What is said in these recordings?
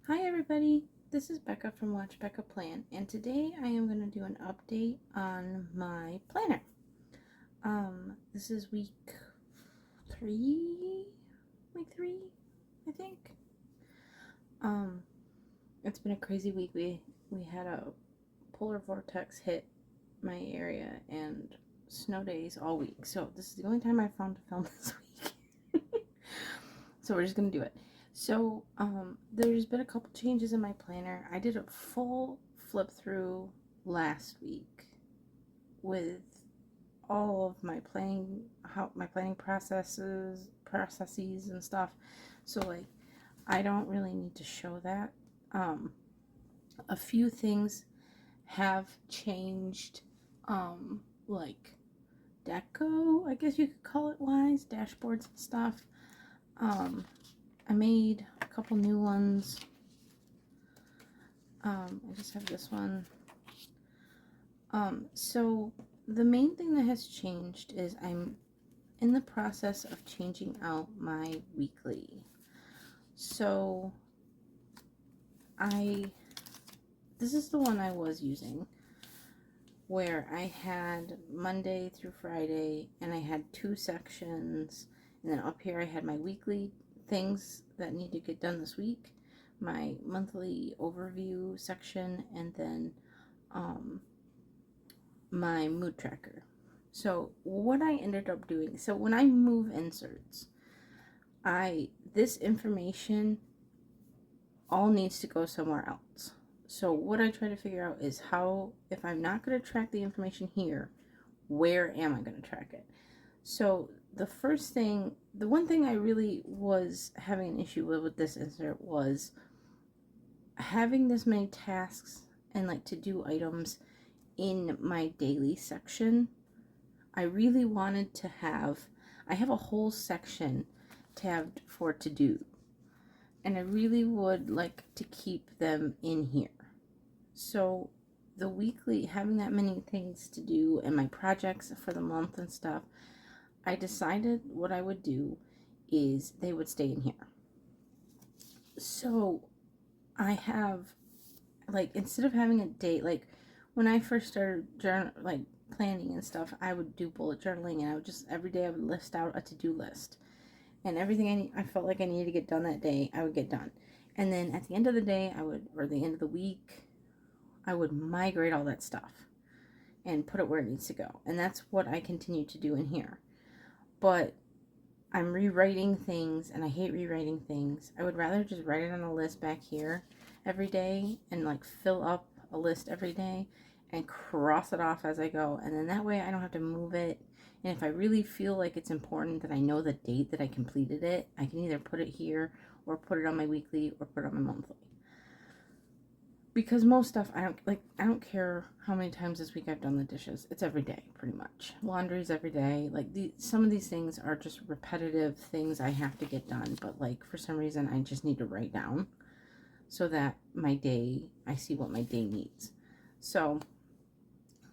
Hi everybody, this is Becca from Watch Becca Plan, and today I am going to do an update on my planner. This is week three, I think. It's been a crazy week. We had a polar vortex hit my area and snow days all week, so this is the only time I found to film this week. So we're just gonna do it. So there's been a couple changes in my planner. I did a full flip through last week with all of my planning, processes and stuff. So like I don't really need to show that. A few things have changed, like deco, I guess you could call it wise, dashboards and stuff. I made a couple new ones. I just have this one. So the main thing that has changed is I'm in the process of changing out my weekly. So this is the one I was using, where I had Monday through Friday, and I had 2 sections, and then up here I had my weekly things that need to get done this week, my monthly overview section, and then my mood tracker. So what I ended up doing, so when I move inserts, this information all needs to go somewhere else. So what I try to figure out is how, if I'm not going to track the information here, where am I going to track it? So the one thing I really was having an issue with this insert was having this many tasks and like to-do items in my daily section. I really wanted to I have a whole section tabbed for to-do, and I really would like to keep them in here. So the weekly, having that many things to do and my projects for the month and stuff, I decided what I would do is they would stay in here. So I have, like, instead of having a date, like when I first started planning and stuff, I would do bullet journaling, and I would just every day I would list out a to-do list, and everything I felt like I needed to get done that day, I would get done. And then at the end of the day, or the end of the week, I would migrate all that stuff and put it where it needs to go. And that's what I continue to do in here. But I'm rewriting things, and I hate rewriting things. I would rather just write it on a list back here every day and like fill up a list every day and cross it off as I go. And then that way I don't have to move it. And if I really feel like it's important that I know the date that I completed it, I can either put it here or put it on my weekly or put it on my monthly. Because most stuff, I don't care how many times this week I've done the dishes. It's every day, pretty much. Laundry's every day. Like, some of these things are just repetitive things I have to get done. But, like, for some reason, I just need to write down so that I see what my day needs. So,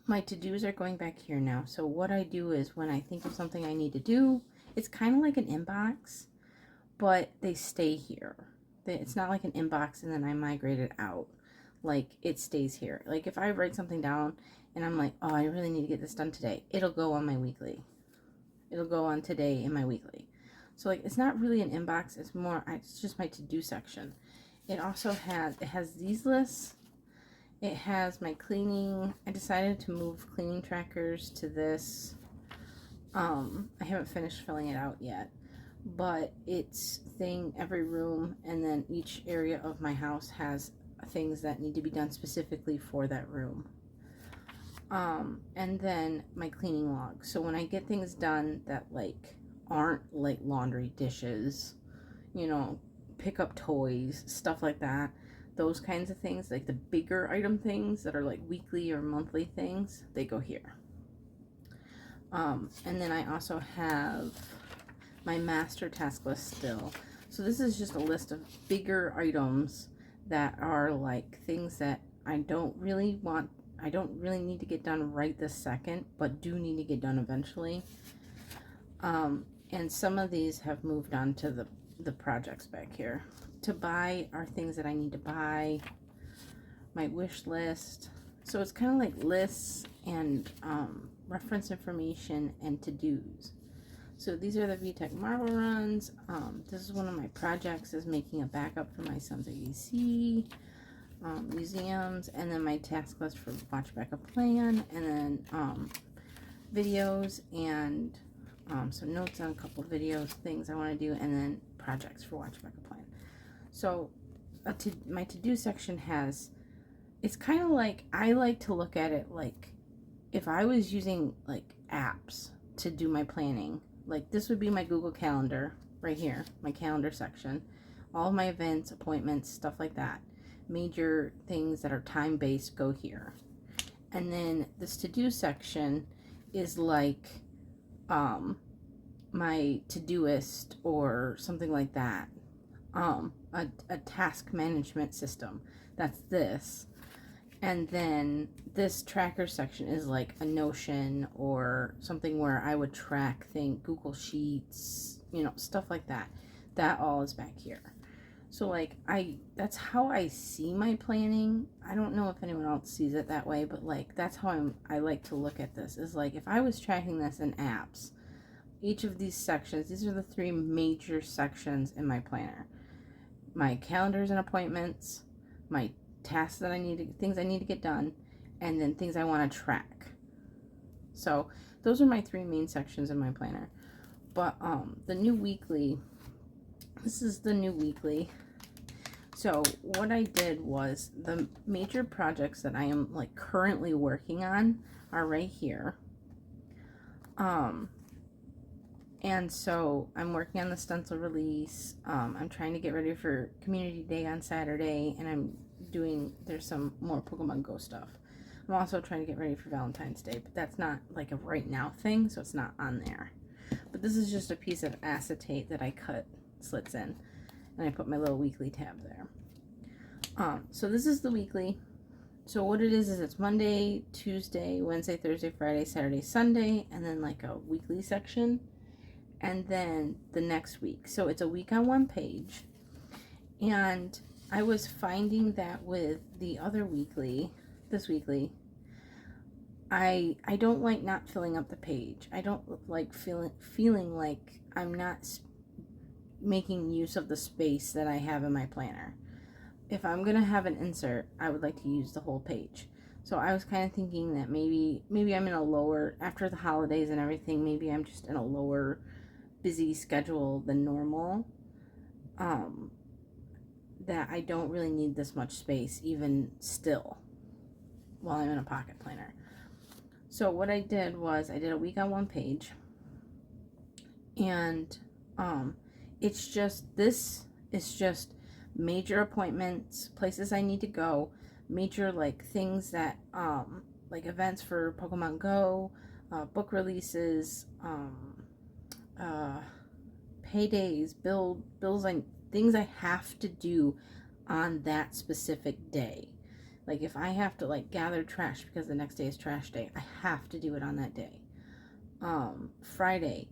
my to-dos are going back here now. So, what I do is when I think of something I need to do, it's kind of like an inbox, but they stay here. It's not like an inbox and then I migrate it out. Like, it stays here. Like, if I write something down and I'm like, oh, I really need to get this done today, it'll go on my weekly. It'll go on today in my weekly. So, like, it's not really an inbox. It's just my to-do section. It also has these lists. It has my cleaning. I decided to move cleaning trackers to this. I haven't finished filling it out yet, but it's every room, and then each area of my house has things that need to be done specifically for that room. And then my cleaning log. So when I get things done that like aren't like laundry, dishes, pick up toys, stuff like that, those kinds of things, like the bigger item things that are like weekly or monthly things, they go here. And then I also have my master task list still. So this is just a list of bigger items that are like things that I don't really need to get done right this second, but do need to get done eventually. And some of these have moved on to the projects back here. To buy are things that I need to buy, my wish list. So it's kind of like lists and reference information and to-dos. So these are the VTech Marvel runs. This is one of my projects, is making a backup for my son's AEC, museums, and then my task list for watch backup plan, and then videos and some notes on a couple of videos, things I want to do, and then projects for watch backup plan. So my to-do section has, it's kind of like, I like to look at it like if I was using like apps to do my planning. Like this would be my Google Calendar right here, my calendar section, all of my events, appointments, stuff like that. Major things that are time-based go here. And then this to-do section is like my Todoist or something like that. A task management system. That's this. And then this tracker section is like a Notion or something where I would track things, Google Sheets, you know, stuff like that. That all is back here. So like that's how I see my planning. I don't know if anyone else sees it that way, but like that's how I like to look at this. Is like if I was tracking this in apps, each of these sections, these are the 3 major sections in my planner. My calendars and appointments, my tasks that things I need to get done, and then things I want to track. So those are my 3 main sections in my planner. But the new weekly, this is the new weekly. So what I did was, the major projects that I am like currently working on are right here. And so I'm working on the stencil release. I'm trying to get ready for Community Day on Saturday, and there's some more Pokemon Go stuff. I'm also trying to get ready for Valentine's Day, but that's not like a right now thing, so it's not on there. But this is just a piece of acetate that I cut slits in, and I put my little weekly tab there. So this is the weekly. So what it is it's Monday, Tuesday, Wednesday, Thursday, Friday, Saturday, Sunday, and then like a weekly section, and then the next week. So it's a week on one page. And I was finding that with the other weekly, this weekly, I don't like not filling up the page. I don't like feeling like I'm not making use of the space that I have in my planner. If I'm gonna have an insert, I would like to use the whole page. So I was kind of thinking that maybe I'm in a lower, after the holidays and everything, maybe I'm just in a lower busy schedule than normal. That I don't really need this much space even still while I'm in a pocket planner. So what I did was I did a week on one page, and it's just major appointments, places I need to go, major like things that like events for Pokemon Go, book releases, paydays, bills, and things I have to do on that specific day. Like if I have to like gather trash because the next day is trash day, I have to do it on that day. Friday,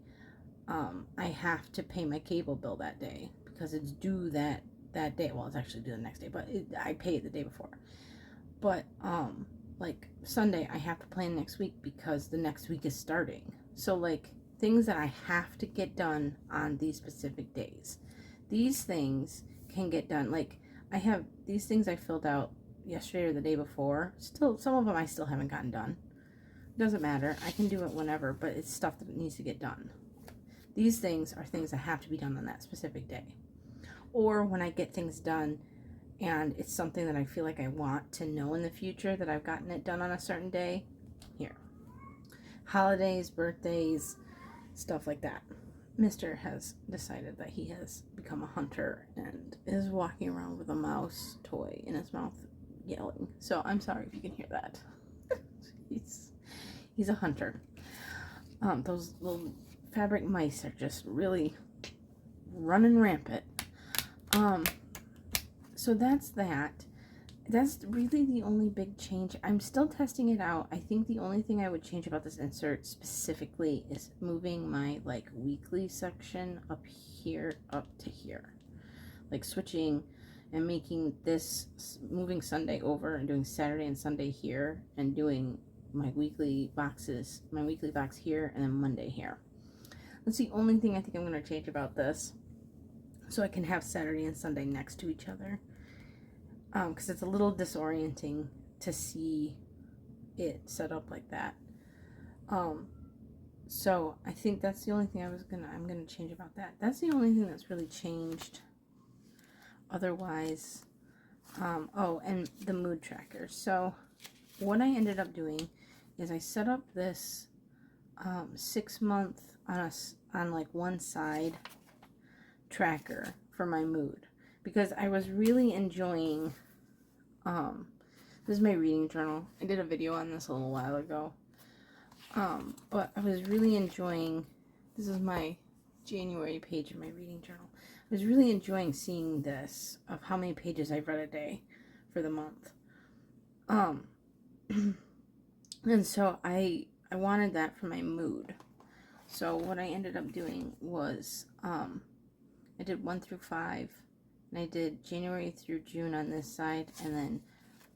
I have to pay my cable bill that day because it's due that day. Well, it's actually due the next day, but I pay it the day before. But like Sunday, I have to plan next week because the next week is starting. So like things that I have to get done on these specific days. These things can get done. Like I have these things I filled out yesterday or the day before. Still, some of them I still haven't gotten done. Doesn't matter. I can do it whenever, but it's stuff that needs to get done. These things are things that have to be done on that specific day. Or when I get things done and it's something that I feel like I want to know in the future that I've gotten it done on a certain day. Here. Holidays, birthdays, stuff like that. Mr. has decided that he has become a hunter and is walking around with a mouse toy in his mouth yelling. So I'm sorry if you can hear that. He's a hunter. Those little fabric mice are just really running rampant. So that's that. That's really the only big change. I'm still testing it out. I think the only thing I would change about this insert specifically is moving my like weekly section up here up to here. Like switching and making this, moving Sunday over and doing Saturday and Sunday here, and doing my weekly boxes, my weekly box here and then Monday here. That's the only thing I think I'm going to change about this, so I can have Saturday and Sunday next to each other. Because it's a little disorienting to see it set up like that. So I think that's the only thing I'm gonna change about that. That's the only thing that's really changed. Otherwise, oh, and the mood tracker. So what I ended up doing is I set up this 6 month on like one side tracker for my mood, because I was really enjoying, this is my reading journal. I did a video on this a little while ago. But I was really enjoying, this is my January page in my reading journal. I was really enjoying seeing this, of how many pages I've read a day for the month. And so I wanted that for my mood. So what I ended up doing was, I did 1 through 5, and I did January through June on this side, and then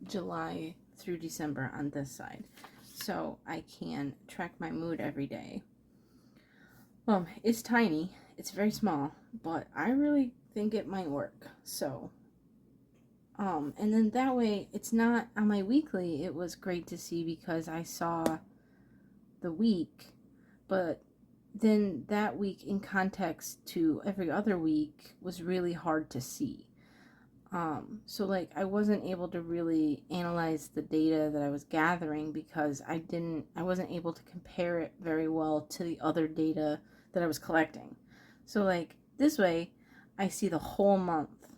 July through December on this side, so I can track my mood every day. It's tiny, it's very small, but I really think it might work. So and then that way, it's not on my weekly. It was great to see because I saw the week, but then that week in context to every other week was really hard to see. So like I wasn't able to really analyze the data that I was gathering, because I wasn't able to compare it very well to the other data that I was collecting. So like this way, I see the whole month,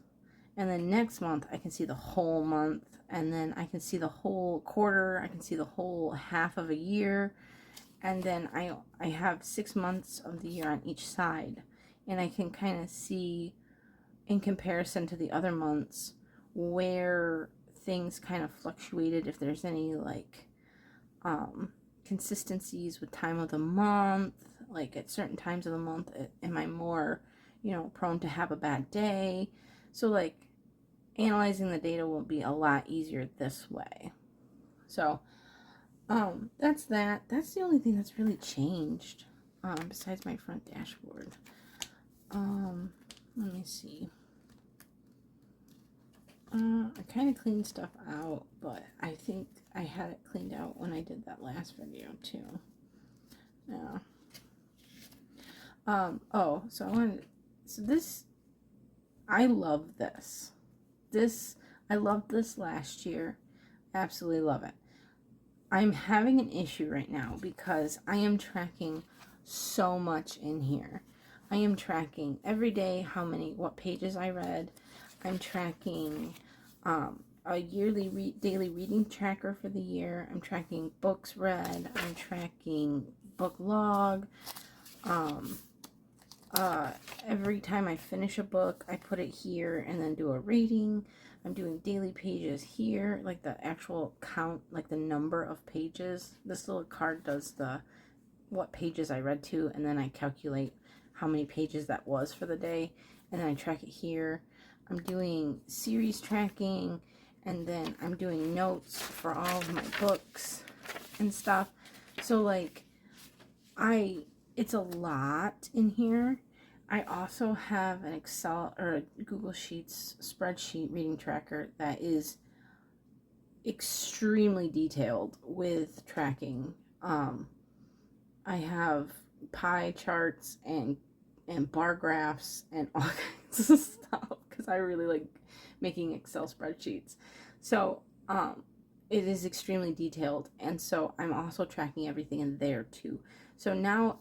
and then next month I can see the whole month, and then I can see the whole quarter, I can see the whole half of a year, and then I have 6 months of the year on each side, and I can kind of see in comparison to the other months where things kind of fluctuated, if there's any like consistencies with time of the month, like at certain times of the month am I more, prone to have a bad day. So like analyzing the data will be a lot easier this way. So that's the only thing that's really changed, besides my front dashboard. Let me see. I kind of cleaned stuff out, but I think I had it cleaned out when I did that last video too. Yeah. Oh, so this, I love this. I loved this last year. Absolutely love it. I'm having an issue right now because I am tracking so much in here. I am tracking every day what pages I read. I'm tracking a yearly daily reading tracker for the year. I'm tracking books read. I'm tracking book log. Every time I finish a book, I put it here and then do a rating. I'm doing daily pages here, like the actual count, like the number of pages. This little card does what pages I read to, and then I calculate how many pages that was for the day, and then I track it here. I'm doing series tracking, and then I'm doing notes for all of my books and stuff. So like it's a lot in here. I also have an Excel or a Google Sheets spreadsheet reading tracker that is extremely detailed with tracking. I have pie charts and bar graphs and all kinds of stuff because I really like making Excel spreadsheets. So it is extremely detailed, and so I'm also tracking everything in there too. So now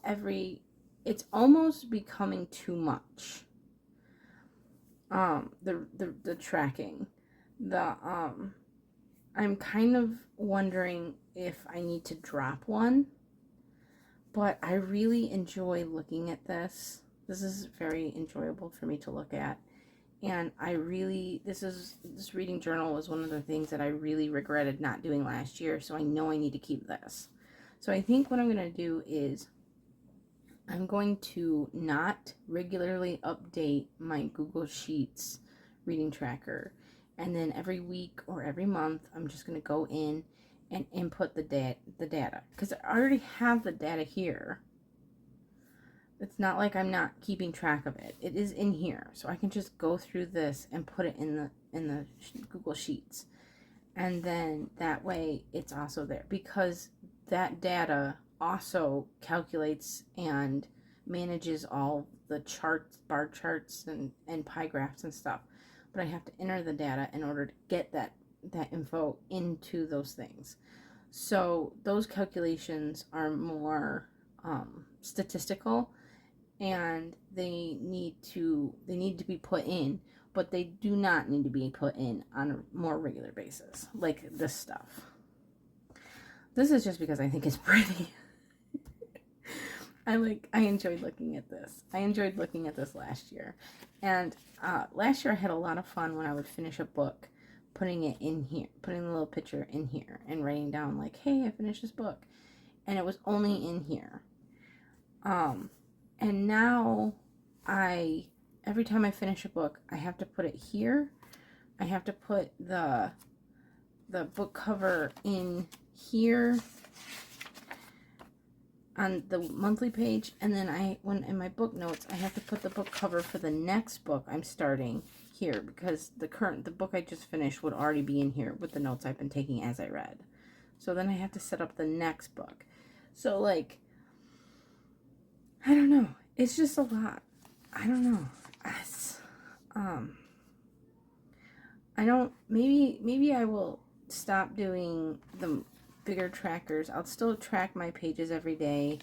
it's almost becoming too much. The tracking. I'm kind of wondering if I need to drop one, but I really enjoy looking at this. This is very enjoyable for me to look at, And this reading journal was one of the things that I really regretted not doing last year. So I know I need to keep this. So I think what I'm going to do is I'm going to not regularly update my Google Sheets reading tracker. And then every week or every month, I'm just going to go in and input the data. Because I already have the data here. It's not like I'm not keeping track of it. It is in here. So I can just go through this and put it in the Google Sheets. And then that way it's also there. Because that data also calculates and manages all the charts, bar charts, and pie graphs and stuff. But I have to enter the data in order to get that info into those things. So those calculations are more statistical, and they need to be put in, but they do not need to be put in on a more regular basis, like this stuff. This is just because I think it's pretty. I enjoyed looking at this. I enjoyed looking at this last year. And last year I had a lot of fun when I would finish a book, putting it in here, putting the little picture in here and writing down like, hey, I finished this book. And it was only in here. And now every time I finish a book, I have to put it here. I have to put the book cover in here on the monthly page, and then in my book notes, I have to put the book cover for the next book I'm starting here, because the book I just finished would already be in here with the notes I've been taking as I read. So then I have to set up the next book. So like, I don't know. It's just a lot. I don't know. Maybe I will stop doing the bigger trackers. I'll still track my pages every day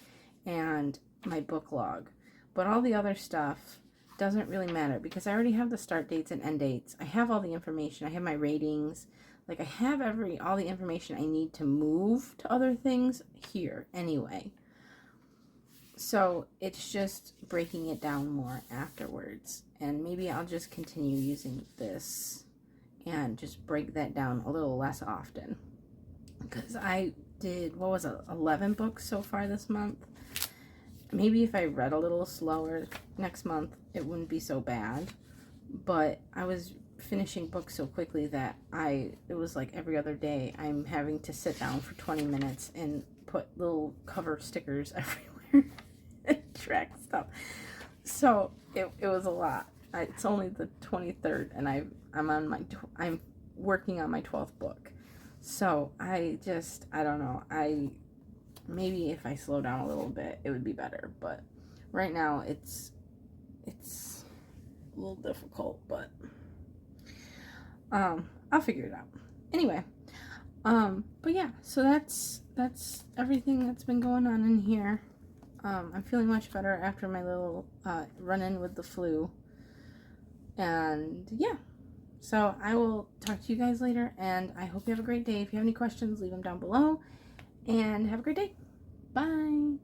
and my book log, but all the other stuff doesn't really matter because I already have the start dates and end dates. I have all the information. I have my ratings. Like, I have all the information I need to move to other things here anyway. So it's just breaking it down more afterwards, and maybe I'll just continue using this and just break that down a little less often. Because I did, 11 books so far this month. Maybe if I read a little slower next month, it wouldn't be so bad. But I was finishing books so quickly that it was like every other day I'm having to sit down for 20 minutes and put little cover stickers everywhere and track stuff. So it was a lot. It's only the 23rd, and I'm working on my 12th book. So I don't know. Maybe if I slow down a little bit, it would be better. But right now it's a little difficult, but I'll figure it out. Anyway, but yeah, so that's everything that's been going on in here. I'm feeling much better after my little run-in with the flu. And yeah. So I will talk to you guys later, and I hope you have a great day. If you have any questions, leave them down below, and have a great day. Bye.